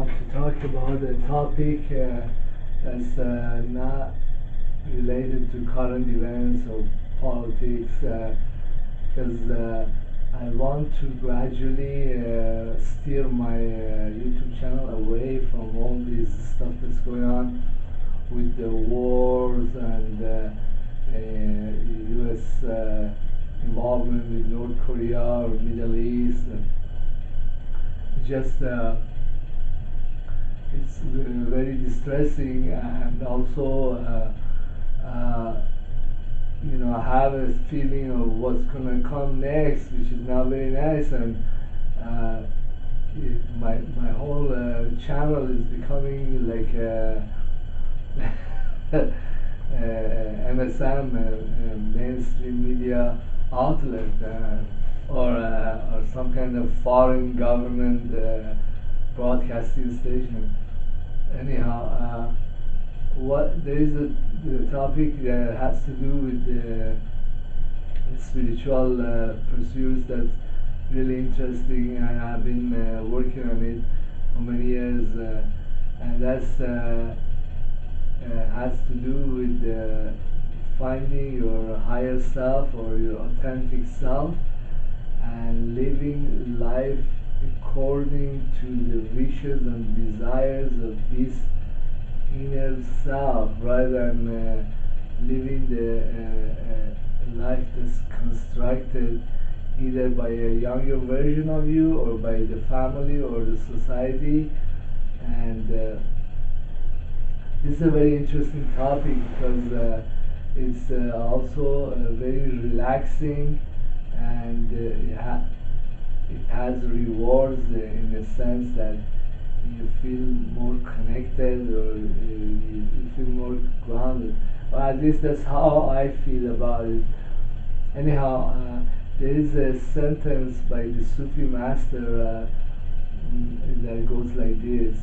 want to talk about a topic that's not related to current events or politics, because I want to gradually steer my YouTube channel away from all this stuff that's going on with the wars and US involvement with North Korea or Middle East. And just it's very distressing, and also I have a feeling of what's gonna come next, which is not very nice. And my whole channel is becoming like MSM, mainstream media outlet, or some kind of foreign government broadcasting station. Anyhow, there is a topic that has to do with spiritual pursuits that's really interesting, and I've been working on it for many years, and that's has to do with finding your higher self or your authentic self and living life according to the wishes and desires of this inner self, rather than living the life that's constructed either by a younger version of you or by the family or the society. And this is a very interesting topic because it's also very relaxing, and it has rewards in the sense that you feel more connected, or you feel more grounded, or at least that's how I feel about it. Anyhow, there is a sentence by the Sufi master that goes like this: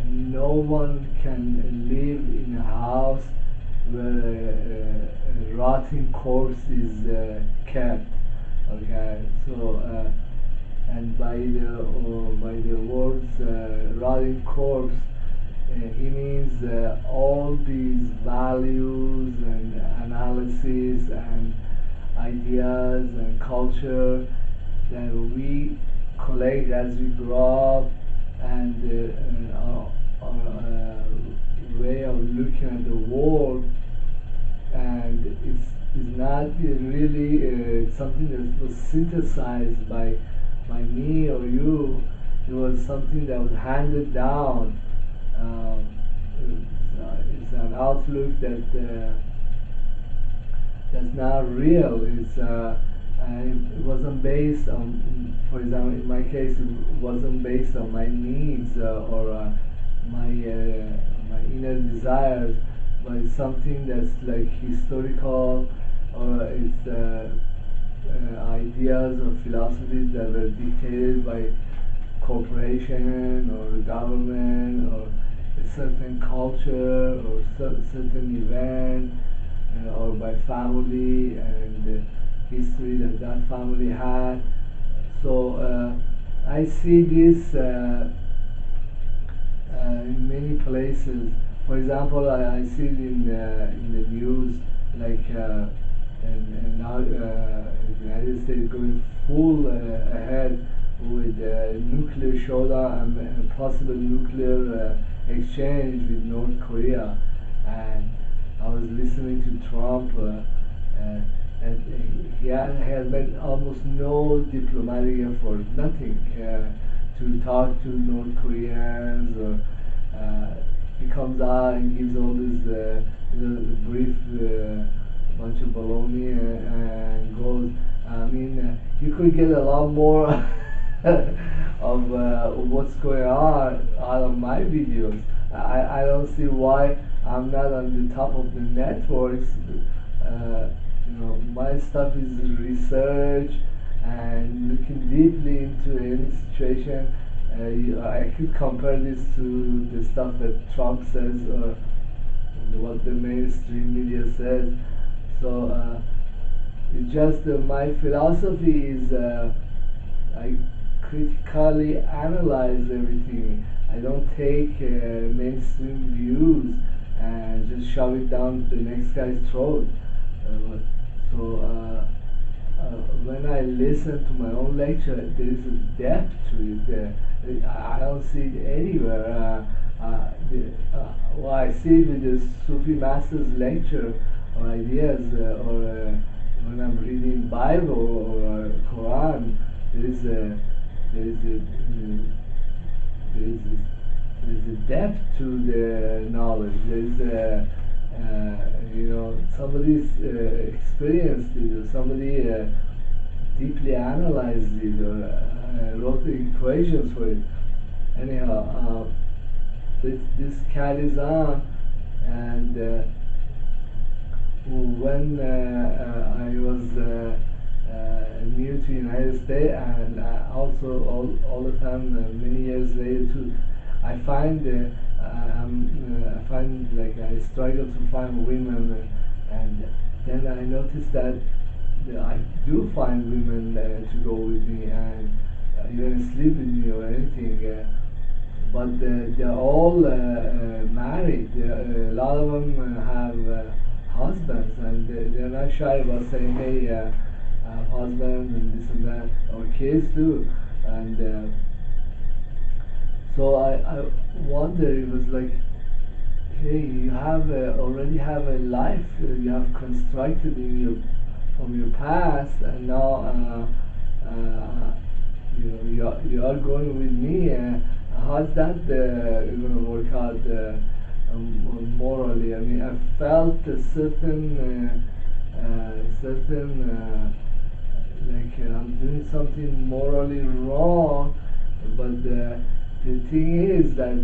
no one can live in a house where a rotting corpse is kept. Okay, so and by the words rotting corpse, he means all these values and analysis and ideas and culture that we collect as we grow up, and our way of looking at the world. And it's not really something that was synthesized by me or you. It was something that was handed down. It's an outlook that's not real. And it wasn't based on, for example, in my case, it wasn't based on my needs or my inner desires, but it's something that's like historical, or it's ideas or philosophies that were dictated by corporation or government or a certain culture or certain event, or by family and the history that family had. So I see this in many places. For example, I see it in the news, like and now the United States going full ahead with nuclear showdown and possible nuclear exchange with North Korea. And I was listening to Trump, and he has made almost no diplomatic effort, nothing, to talk to North Koreans, or he comes out and gives all this brief bunch of baloney and goes. I mean, you could get a lot more of what's going on out of my videos. I don't see why I'm not on the top of the networks. My stuff is research and looking deeply into any situation. I could compare this to the stuff that Trump says, or what the mainstream media says. So it's just my philosophy is I critically analyze everything. I don't take mainstream views and just shove it down the next guy's throat. So when I listen to my own lecture, there is a depth to it. I don't see it anywhere. Well, I see it with the Sufi master's lecture or ideas, or when I'm reading Bible or Quran. There is a there is a there is a, there is a depth to the knowledge. There is a somebody's experienced it, or somebody deeply analyzed it, or wrote the equations for it. Anyhow, this carries on, and when I was new to United States, and also all the time, many years later too, I find like I struggle to find women, and then I noticed that I do find women to go with me and even sleep with me or anything. But they're all married. A lot of them have husbands, and they're not shy about saying, "Hey, I have husbands and this and that," or kids too. And so I wonder, it was like, hey, you have already have a life you have constructed from your past, and now you are going with me. How's that going to work out morally? I mean, I felt a certain like I'm doing something morally wrong, but the thing is that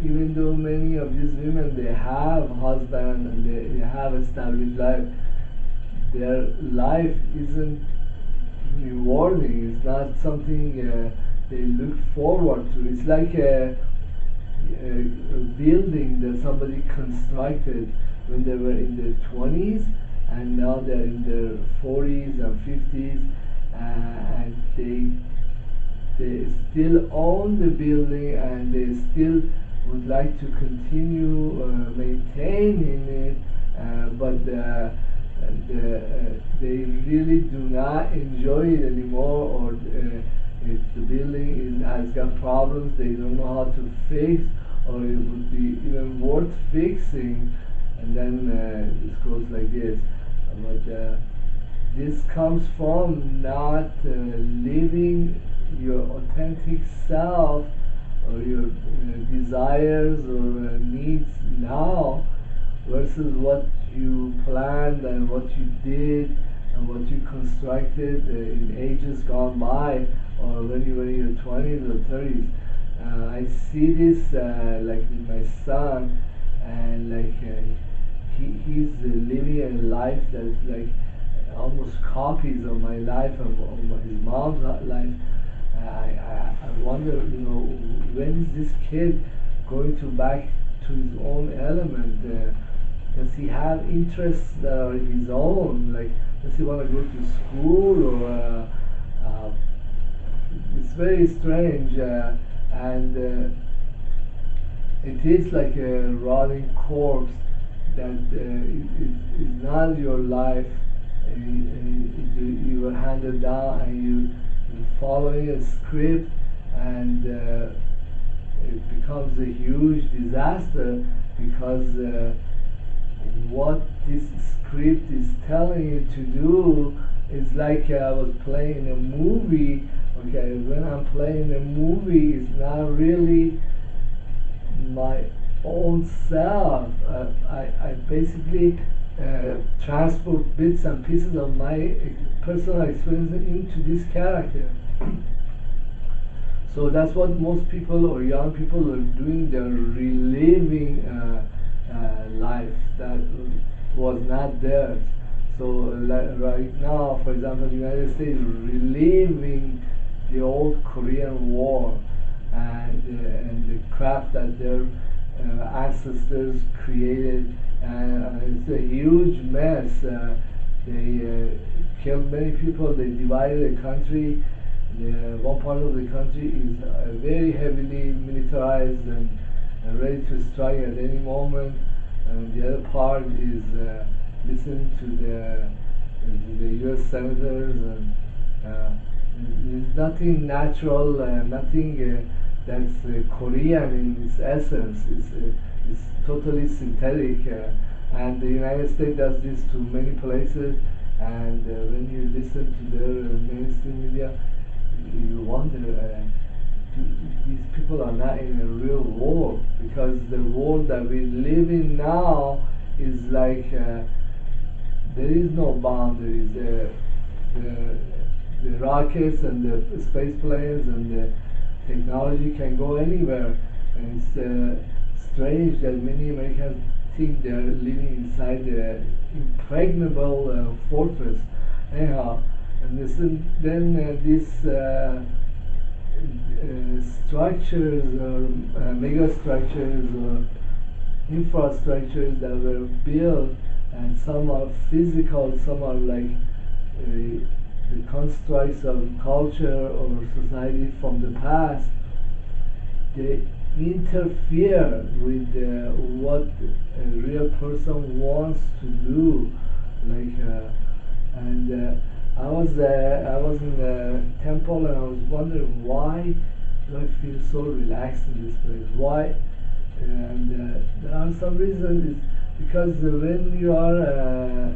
even though many of these women, they have husband and they have established life, their life isn't rewarding. It's not something they look forward to. It's like a building that somebody constructed when they were in their 20s, and now they're in their 40s and 50s, and they still own the building, and they still would like to continue maintaining it, but they really do not enjoy it anymore, or if the building has got problems they don't know how to fix, or it would be even worth fixing, and then this goes like this. But this comes from not living your authentic self, or your desires or needs now, versus what you planned and what you did and what you constructed in ages gone by, or when you were in your 20s or 30s. I see this like with my son, and like he's living a life that's like almost copies of my life and of his mom's life. I wonder, when is this kid going to back to his own element? Does he have interests that are his own? Like, does he want to go to school, or it's very strange, and it is like a rotting corpse that is not your life. You were handed down, and you're following a script, and it becomes a huge disaster, because what this script is telling you to do is like I was playing a movie. Okay, when I'm playing a movie, it's not really my own self. I basically transport bits and pieces of my personal experience into this character. So that's what most people or young people are doing. They're reliving life that was not theirs. So right now, for example, the United States is reliving the old Korean War, and the crap that their ancestors created, and it's a huge mess. They killed many people. They divided the country. one part of the country is very heavily militarized and ready to strike at any moment, and the other part is listening to the U.S. senators, and there's nothing natural, nothing that's Korean in its essence. It's totally synthetic, and the United States does this to many places. And when you listen to their mainstream media, you wonder, these people are not in a real war, because the world that we live in now is like there is no boundaries. The rockets and the space planes and the technology can go anywhere, and it's strange that many Americans think they're living inside the impregnable fortress. Anyhow, and then these structures or mega structures or infrastructures that were built, and some are physical, some are like the constructs of culture or society from the past. They interfere with what a real person wants to do, like and I was in the temple, and I was wondering, why do I feel so relaxed in this place? Why? And there are some reasons. It's because when you are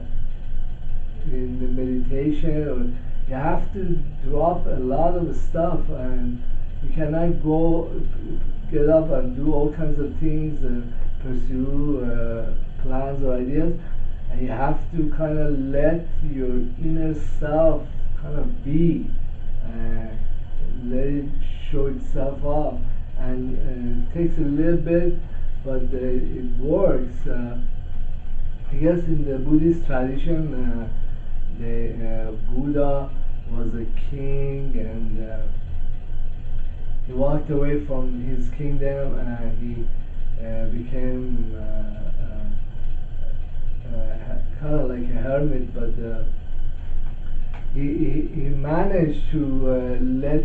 in the meditation, or you have to drop a lot of stuff, and you cannot get up and do all kinds of things, pursue plans or ideas, and you have to kind of let your inner self kind of be, let it show itself off, and it takes a little bit, but it works. I guess in the Buddhist tradition, the Buddha was a king, and he walked away from his kingdom, and he became kind of like a hermit, but he managed to let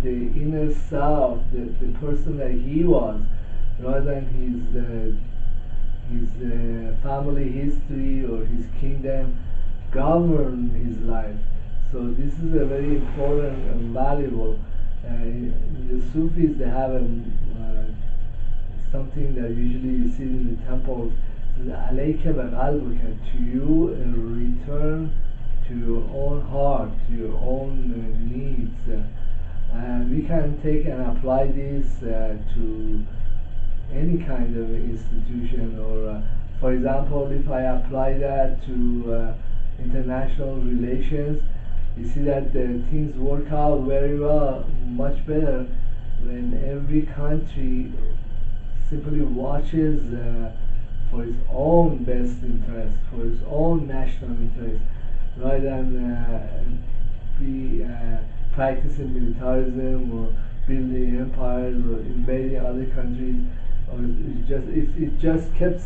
the inner self, the person that he was, rather than his family history or his kingdom, govern his life. So this is a very important and valuable. The Sufis, they have something that usually you see in the temples. عليك بقلبك, to you return to your own heart, to your own needs. And we can take and apply this to any kind of institution, or for example, if I apply that to international relations, you see that things work out very well, much better, when every country simply watches for its own best interest, for its own national interest, rather than be practicing militarism or building empires or invading other countries, or if it just kept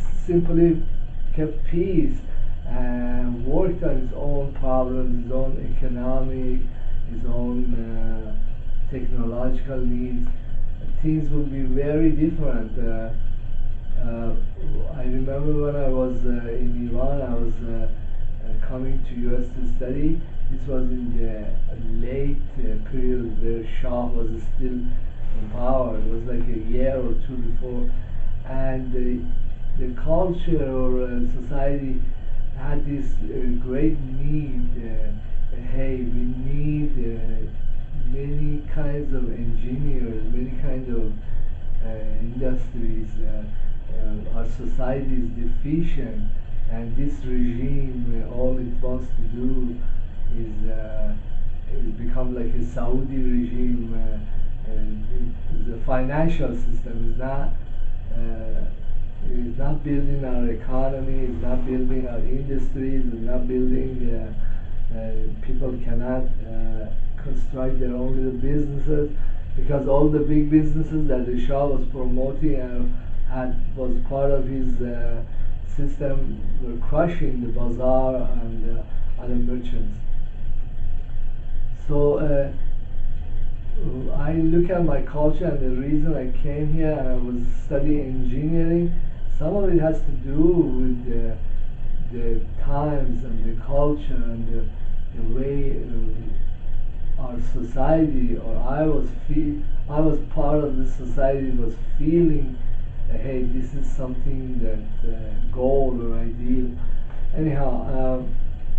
peace and worked on its own problems, its own economic, its own technological needs, things would be very different. I remember when I was in Iran, I was coming to US to study. This was in the late period where Shah was still in power. It was like a year or two before, and the culture or society had this great need. Hey, we need many kinds of engineers, many kinds of industries. Our society is deficient, and this regime, all it wants to do is become like a Saudi regime. The financial system is not building our economy, is not building our industries, is not building. People cannot construct their own little businesses, because all the big businesses that the Shah was promoting was part of his system, were crushing the bazaar and other merchants. So I look at my culture and the reason I came here and I was studying engineering, some of it has to do with the times and the culture and the way our society, or I was part of the society, was feeling hey, this is something that goal or ideal. Anyhow,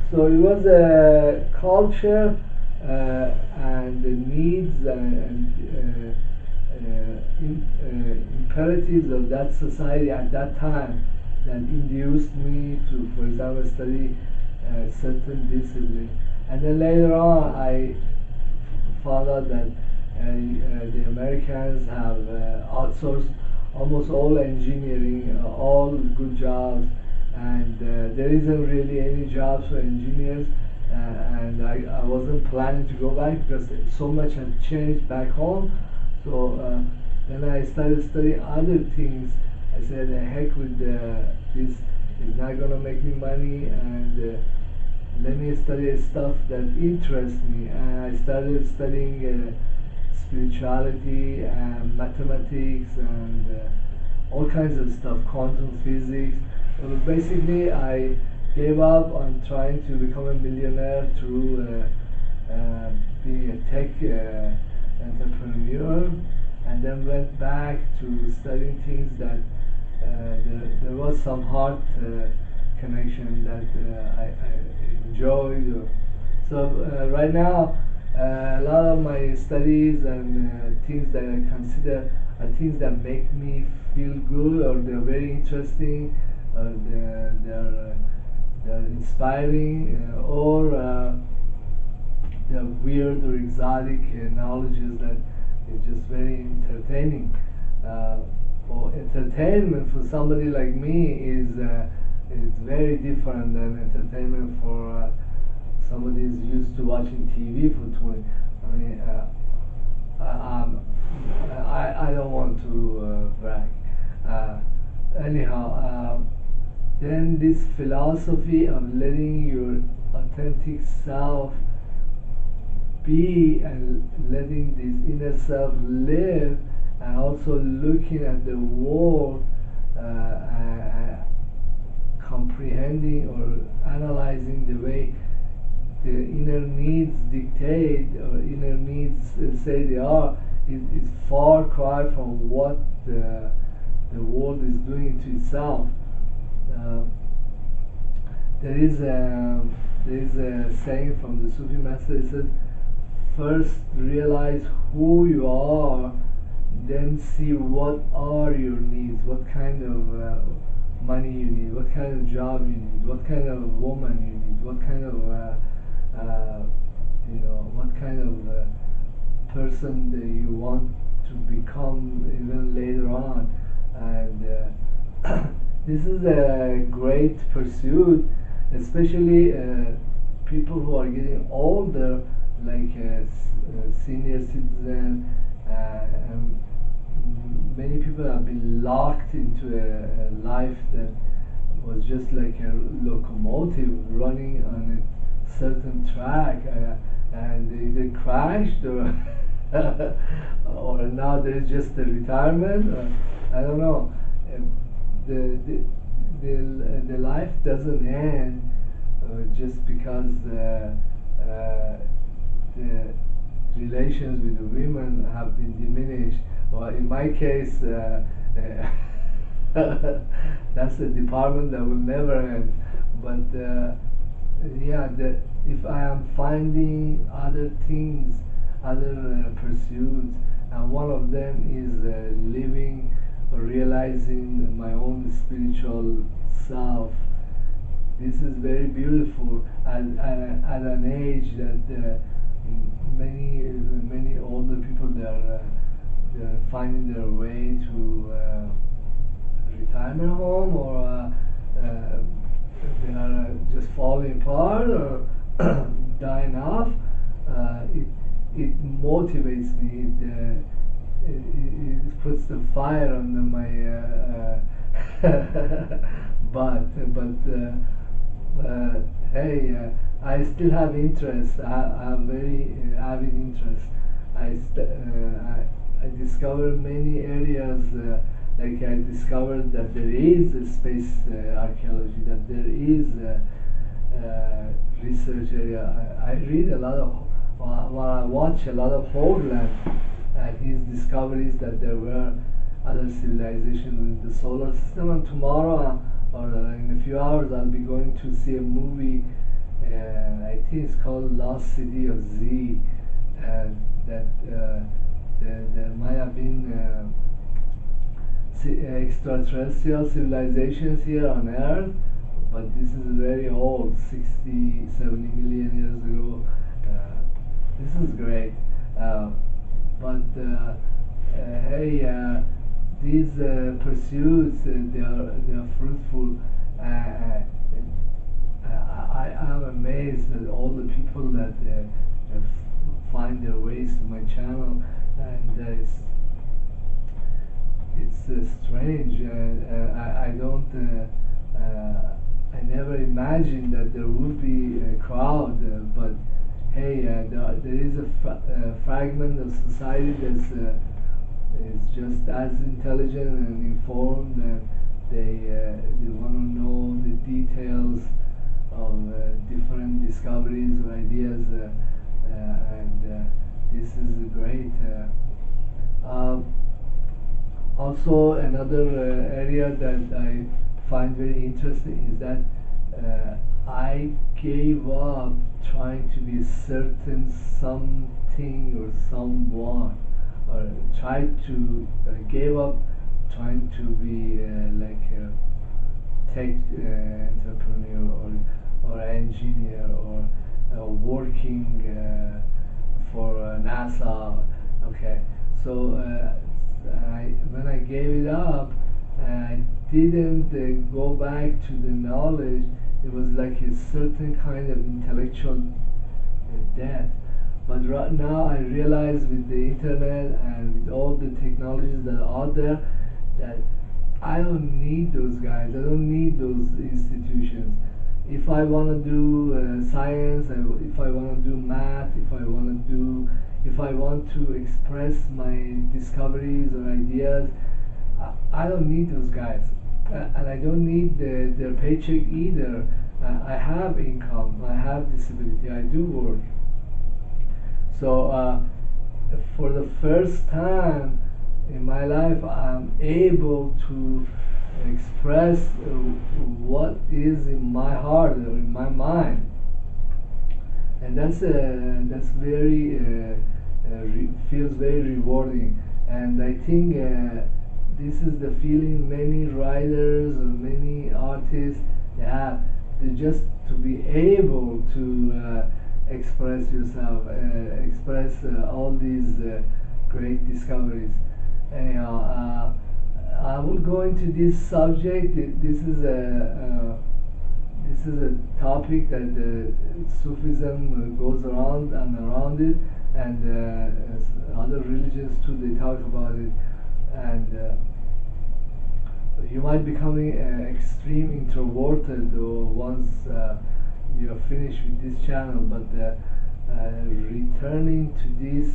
so it was a culture and the needs and imperatives of that society at that time that induced me to, for example, study certain discipline. And then later on, I found out that the Americans have outsourced almost all engineering, all good jobs, and there isn't really any jobs for engineers. And I wasn't planning to go back because so much had changed back home. So then I started studying other things. I said, heck with this, is not gonna make me money, and let me study stuff that interests me. And I started studying spirituality and mathematics and all kinds of stuff, quantum physics. Well, basically, I gave up on trying to become a millionaire through being a tech entrepreneur, and then went back to studying things that there was some heart connection that I enjoyed. So right now, a lot of my studies and things that I consider are things that make me feel good, or they're very interesting, or they're inspiring, or they're weird or exotic knowledges that is just very entertaining. For entertainment for somebody like me is very different than entertainment for somebody who's used to watching TV for 20. I mean, I don't want to brag. Anyhow, then this philosophy of letting your authentic self be and letting this inner self live, and also looking at the world, comprehending or analyzing the way the inner needs dictate, or inner needs say they are, is far cry from what the world is doing to itself. Uh, there is a saying from the Sufi master. It says, first realize who you are, then see what are your needs, what kind of money you need, what kind of job you need, what kind of woman you need, what kind of what kind of person that you want to become even later on. And this is a great pursuit, especially people who are getting older, like senior citizen, and many people have been locked into a life that was just like a locomotive running on a certain track, and they either crashed or or now there's just a retirement. I don't know. The, the, the life doesn't end just because the relations with the women have been diminished. Well, in my case, that's a department that will never end. But yeah, if I am finding other things, other pursuits, and one of them is living or realizing my own spiritual self. This is very beautiful at an age that many older people they're finding their way to retirement home, or they are just falling apart or dying off. It motivates me. It puts the fire under my butt. But hey, I still have interest. I have very avid interest. I discovered many areas. Like I discovered that there is a space archaeology, that there is research area. I read a lot of, well, I watch a lot of Hoagland and his discoveries that there were other civilizations in the solar system. And tomorrow, or in a few hours, I'll be going to see a movie. I think it's called Lost City of Z. That there might have been extraterrestrial civilizations here on Earth, but this is very old, 60, 70 million years ago. This is great. But hey, these pursuits, they are fruitful. I am amazed at all the people that find their ways to my channel, and it's strange. I don't. I never imagined that there would be a crowd, but hey, there is a fragment of society that's is just as intelligent and informed, and they want to know the details of different discoveries or ideas, and this is great. Also, another area that I find very interesting is that I gave up trying to be certain something or someone, or tried to gave up trying to be like a tech entrepreneur or engineer or working for NASA. Okay, so when I gave it up, I didn't go back to the knowledge. It was like a certain kind of intellectual death. But right now I realize with the internet and with all the technologies that are out there, that I don't need those guys. I don't need those institutions. If I want to do science, if I want to do math, if I want to express my discoveries or ideas, I don't need those guys, and I don't need their paycheck either. I have income, I have disability, I do work. So for the first time in my life, I'm able to express what is in my heart or in my mind, and that's very feels very rewarding. And I think this is the feeling many writers or many artists have. They just to be able to express yourself, express all these great discoveries. Anyhow, I will go into this subject. This is a topic that Sufism goes around and around it, and other religions too. They talk about it, and you might becoming extreme introverted once you're finished with this channel. But returning to these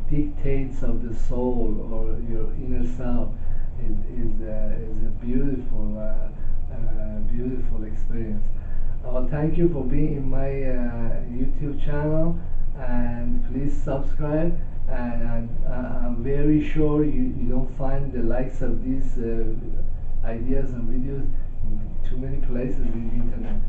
dictates of the soul or your inner self is a beautiful beautiful experience. Well, thank you for being in my YouTube channel, and please subscribe. And I'm very sure you don't find the likes of these ideas and videos in too many places in the internet.